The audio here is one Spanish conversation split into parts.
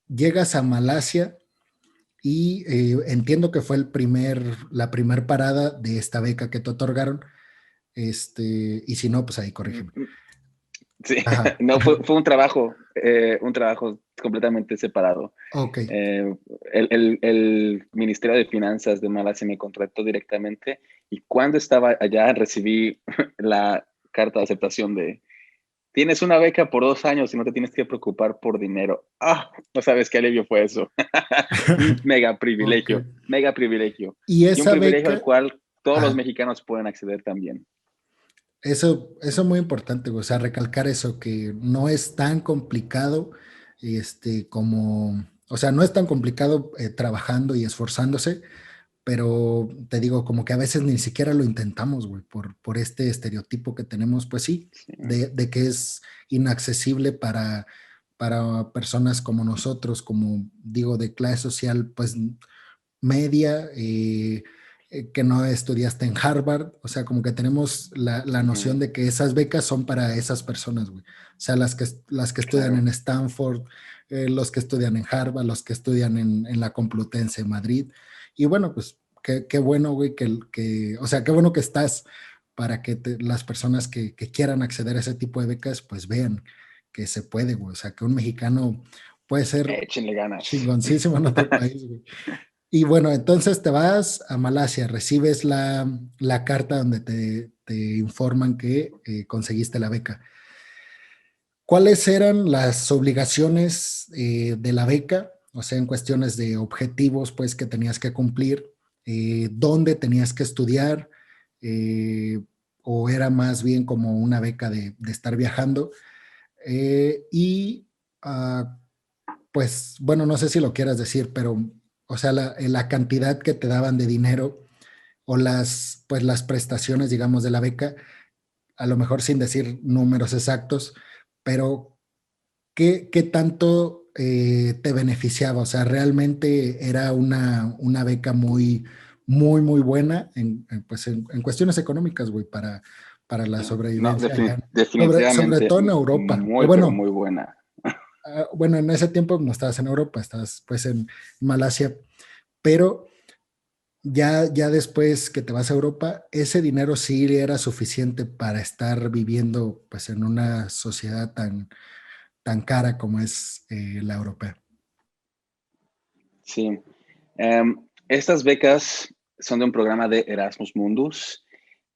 llegas a Malasia y entiendo que fue la primer parada de esta beca que te otorgaron. Y si no, pues ahí corrígeme. Sí, Ajá. no, fue un trabajo completamente separado. Ok, Eh, el Ministerio de Finanzas de Malasia me contrató directamente y cuando estaba allá recibí la carta de aceptación de, tienes una beca por 2 años y no te tienes que preocupar por dinero. Ah, no sabes qué alivio fue eso. Un ok. mega privilegio. Y Y un esa privilegio al beca, cual todos los ajá, mexicanos pueden acceder también. eso es muy importante, güey, o sea, recalcar eso, que no es tan complicado, o sea, no es tan complicado trabajando y esforzándose, pero te digo, como que a veces ni siquiera lo intentamos, güey, por este estereotipo que tenemos, pues sí, Sí. de que es inaccesible para personas como nosotros, como digo, de clase social, pues media, que no estudiaste en Harvard, o sea, como que tenemos la noción Ujú, de que esas becas son para esas personas, güey. O sea, las que estudian en claro. Stanford, los que estudian en Harvard, los que estudian en la Complutense en Madrid. Y bueno, pues qué bueno, güey, o sea, qué bueno que estás para que las personas que quieran acceder a ese tipo de becas, pues vean que se puede, güey. O sea, que un mexicano puede ser Échenle ganas. chingoncísimo en otro país, güey. Y bueno, entonces te vas a Malasia, recibes la carta donde te informan que conseguiste la beca. ¿Cuáles eran las obligaciones de la beca? O sea, en cuestiones de objetivos, pues, que tenías que cumplir, dónde tenías que estudiar, eh, o era más bien como una beca de estar viajando. Y pues bueno, no sé si lo quieras decir, pero, o sea, la cantidad que te daban de dinero o pues las prestaciones, digamos, de la beca, a lo mejor sin decir números exactos, pero ¿qué tanto te beneficiaba? O sea, realmente era una beca muy, muy, muy buena pues en cuestiones económicas, güey, para la No, sobrevivencia allá. Sobre definitivamente todo en Europa. O muy, pero bueno, muy buena. bueno, en ese tiempo no estabas en Europa, estabas pues en Malasia, pero ya después que te vas a Europa, ese dinero sí era suficiente para estar viviendo pues en una sociedad tan cara como es la europea. Sí. Estas becas son de un programa de Erasmus Mundus.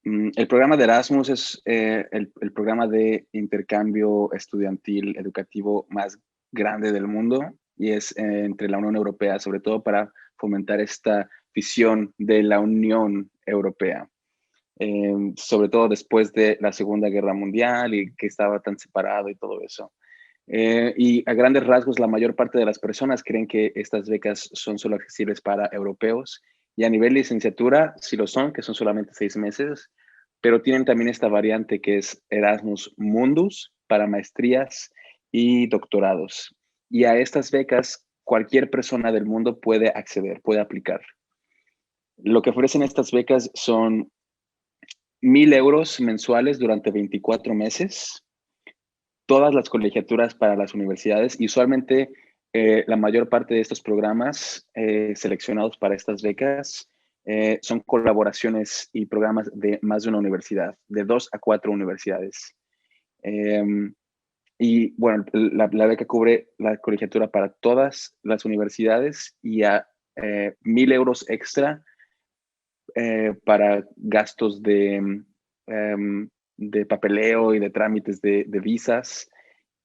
El programa de Erasmus es el programa de intercambio estudiantil educativo más grande del mundo y es entre la Unión Europea, sobre todo para fomentar esta visión de la Unión Europea. Sobre todo después de la Segunda Guerra Mundial y que estaba tan separado y todo eso. Y a grandes rasgos, la mayor parte de las personas creen que estas becas son solo accesibles para europeos y a nivel licenciatura, sí lo son, que son solamente 6 meses, pero tienen también esta variante que es Erasmus Mundus para maestrías y doctorados. Y a estas becas cualquier persona del mundo puede acceder, puede aplicar. Lo que ofrecen estas becas son 1,000 euros mensuales durante 24 meses, todas las colegiaturas para las universidades y usualmente la mayor parte de estos programas seleccionados para estas becas son colaboraciones y programas de más de una universidad, de 2 a 4 universidades. Eh, y bueno, la beca cubre la colegiatura para todas las universidades y a 1,000 euros extra para gastos de papeleo y de trámites de visas.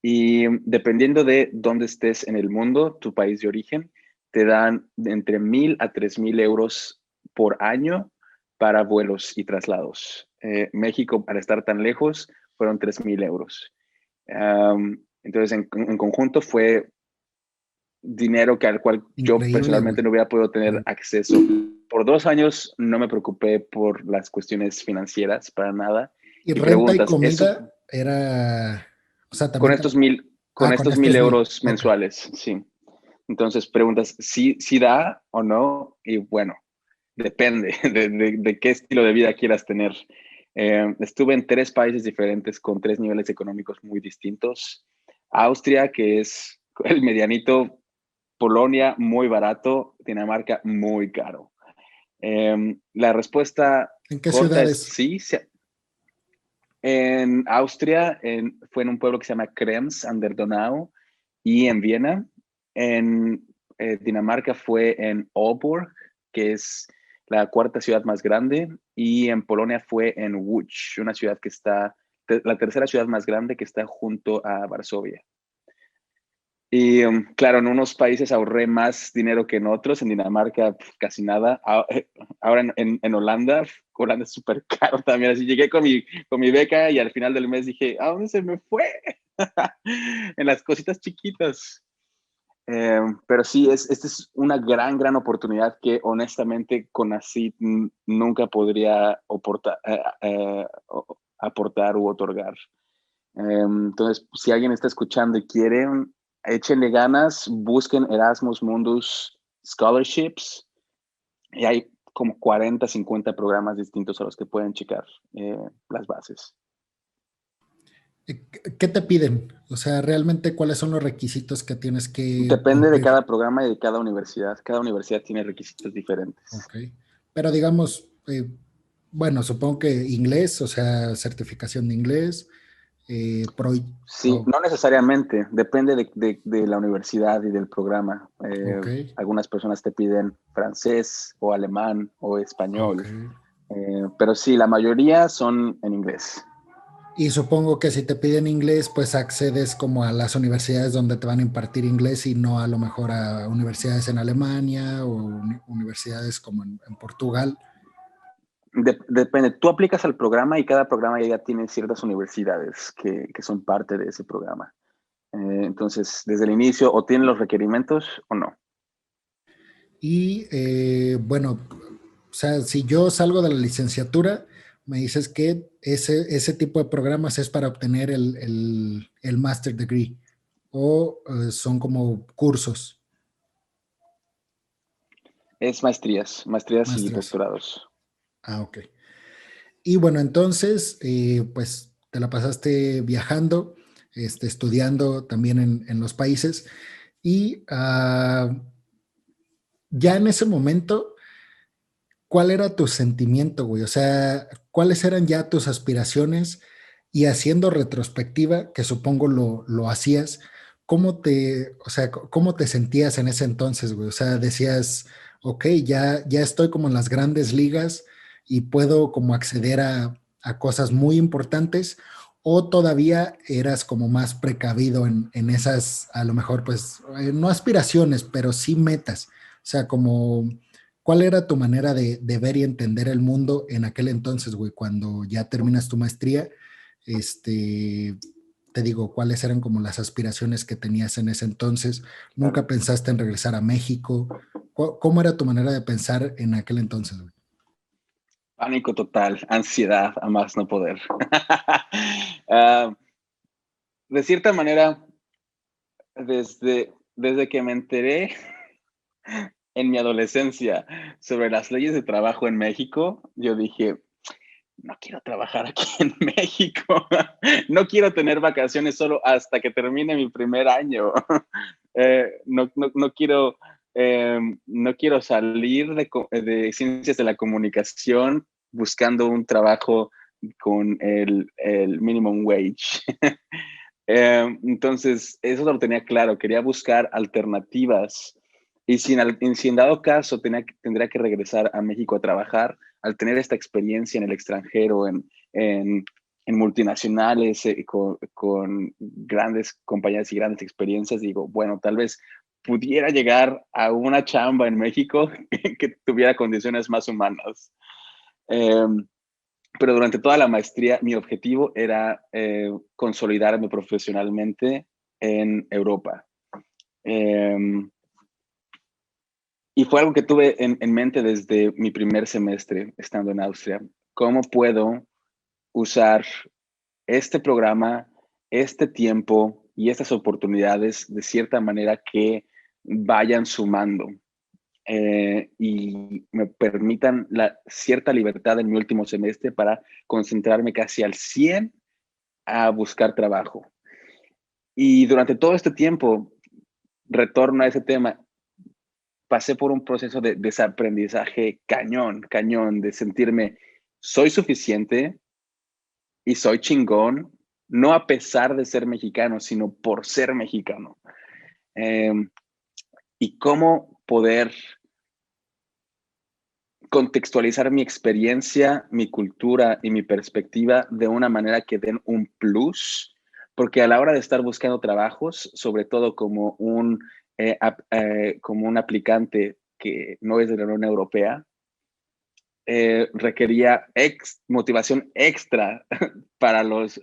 Y dependiendo de dónde estés en el mundo, tu país de origen, te dan entre 1,000 a 3,000 euros por año para vuelos y traslados. México, al estar tan lejos, fueron 3,000 euros. Entonces, en conjunto fue dinero que al cual yo Increíble, güey. personalmente no hubiera podido tener acceso. Por 2 años no me preocupé por las cuestiones financieras para nada. Y Y renta y preguntas, ¿eso comida era, o sea, con también te estos lo... mil, con Con estos mil estos 1,000. euros Ok. mensuales? Sí. Entonces preguntas, ¿sí da o no? Y bueno, depende de qué estilo de vida quieras tener. Estuve en 3 países diferentes con 3 niveles económicos muy distintos. Austria, que es el medianito, Polonia, muy barato. Dinamarca, muy caro. La respuesta ¿En qué corta es ciudades? sí. En Austria fue en un pueblo que se llama Krems an der Donau y en Viena. En Dinamarca fue en Aalborg, que es la cuarta ciudad más grande, y en Polonia fue en Łódź, una ciudad que está, la tercera ciudad más grande que está junto a Varsovia. Y claro, en unos países ahorré más dinero que en otros. En Dinamarca, casi nada. Ahora en Holanda, Holanda es súper caro también. Así llegué con mi beca y al final del mes dije, ¿a dónde se me fue? En las cositas chiquitas. Pero sí, esta es una gran, gran oportunidad que honestamente con así nunca podría aportar u otorgar. Entonces, si alguien está escuchando y quiere, échenle ganas, busquen Erasmus Mundus Scholarships y hay como 40, 50 programas distintos a los que pueden checar las bases. ¿Qué te piden? O sea, realmente, ¿cuáles son los requisitos que tienes que Depende de cumplir? cada programa y de cada universidad. Cada universidad tiene requisitos diferentes. Ok. Pero digamos, bueno, supongo que inglés, o sea, certificación de inglés, pro, Sí, oh, no necesariamente, depende de la universidad y del programa. ok, Algunas personas te piden francés o alemán o ok. español, pero sí, la mayoría son en inglés. Y supongo que si te piden inglés, pues accedes como a las universidades donde te van a impartir inglés y no a lo mejor a universidades en Alemania o universidades como en Portugal. Depende, tú aplicas al programa y cada programa ya tiene ciertas universidades que son parte de ese programa. Entonces, desde el inicio, o tienen los requerimientos o no. Y bueno, o sea, si yo salgo de la licenciatura, me dices que ese tipo de programas es para obtener el master degree o son como cursos, Es maestrías y maestras. doctorados. Ah, ok. Y bueno, entonces, pues te la pasaste viajando, estudiando también en los países y ya en ese momento, ¿cuál era tu sentimiento, güey? O sea, ¿cuáles eran ya tus aspiraciones? Y haciendo retrospectiva, que supongo lo hacías, o sea, cómo te sentías en ese entonces, güey? O sea, decías, ok, ya estoy como en las grandes ligas y puedo como acceder a cosas muy importantes, o todavía eras como más precavido en esas, a lo mejor, pues, no aspiraciones, pero sí metas. O sea, como ¿cuál era tu manera de ver y entender el mundo en aquel entonces, güey? Cuando ya terminas tu maestría, te digo, ¿cuáles eran como las aspiraciones que tenías en ese entonces? Claro. ¿Nunca pensaste en regresar a México? ¿Cómo era tu manera de pensar en aquel entonces, güey? Pánico total, ansiedad, a más no poder. uh, de cierta manera, desde que me enteré en mi adolescencia sobre las leyes de trabajo en México, yo dije, no quiero trabajar aquí en México, no quiero tener vacaciones solo hasta que termine mi primer año, no quiero, no quiero salir de ciencias de la comunicación buscando un trabajo con el minimum wage. Entonces, eso lo tenía claro, quería buscar alternativas y si en dado caso tendría que regresar a México a trabajar, al tener esta experiencia en el extranjero, en multinacionales, con grandes compañías y grandes experiencias, digo, bueno, tal vez pudiera llegar a una chamba en México que tuviera condiciones más humanas. Pero durante toda la maestría mi objetivo era consolidarme profesionalmente en Europa. Eh, y fue algo que tuve en mente desde mi primer semestre estando en Austria. ¿Cómo puedo usar este programa, este tiempo y estas oportunidades de cierta manera que vayan sumando y me permitan cierta libertad en mi último semestre para concentrarme casi al 100 a buscar trabajo? Y durante todo este tiempo, retorno a ese tema, pasé por un proceso de desaprendizaje cañón, cañón, de sentirme, soy suficiente y soy chingón, no a pesar de ser mexicano, sino por ser mexicano. Eh, y cómo poder contextualizar mi experiencia, mi cultura y mi perspectiva de una manera que den un plus, porque a la hora de estar buscando trabajos, sobre todo como un aplicante que no es de la Unión Europea, requería motivación extra para los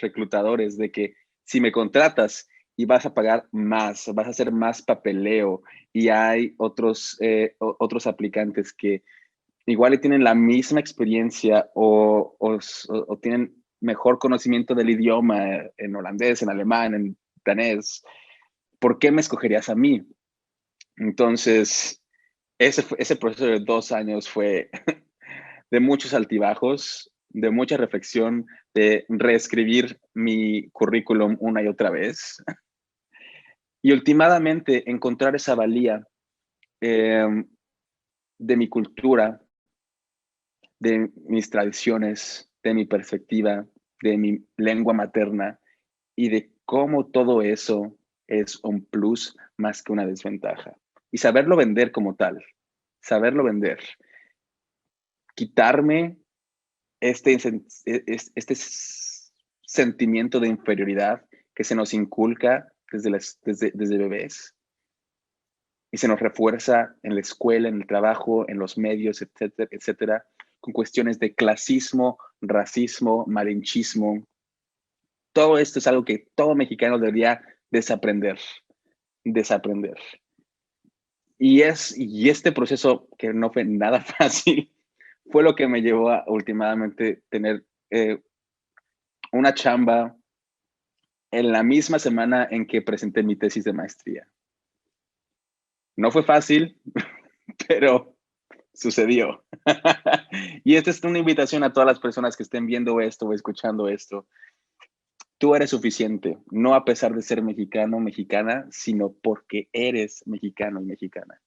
reclutadores de que si me contratas y vas a pagar más, vas a hacer más papeleo y hay otros aplicantes que igual tienen la misma experiencia o tienen mejor conocimiento del idioma en holandés, en alemán, en danés, ¿por qué me escogerías a mí? Entonces, ese proceso de 2 años fue de muchos altibajos, de mucha reflexión, de reescribir mi currículum una y otra vez y últimamente encontrar esa valía eh, de mi cultura, de mis tradiciones, de mi perspectiva, de mi lengua materna y de cómo todo eso es un plus más que una desventaja. Y saberlo vender como tal, saberlo vender, quitarme este sentimiento de inferioridad que se nos inculca desde bebés y se nos refuerza en la escuela, en el trabajo, en los medios, etcétera, etcétera, con cuestiones de clasismo, racismo, malinchismo. Todo esto es algo que todo mexicano debería desaprender, desaprender. Y este proceso, que no fue nada fácil, fue lo que me llevó a últimamente tener una chamba en la misma semana en que presenté mi tesis de maestría. No fue fácil, pero sucedió. Y esta es una invitación a todas las personas que estén viendo esto o escuchando esto. Tú eres suficiente, no a pesar de ser mexicano o mexicana, sino porque eres mexicano y mexicana.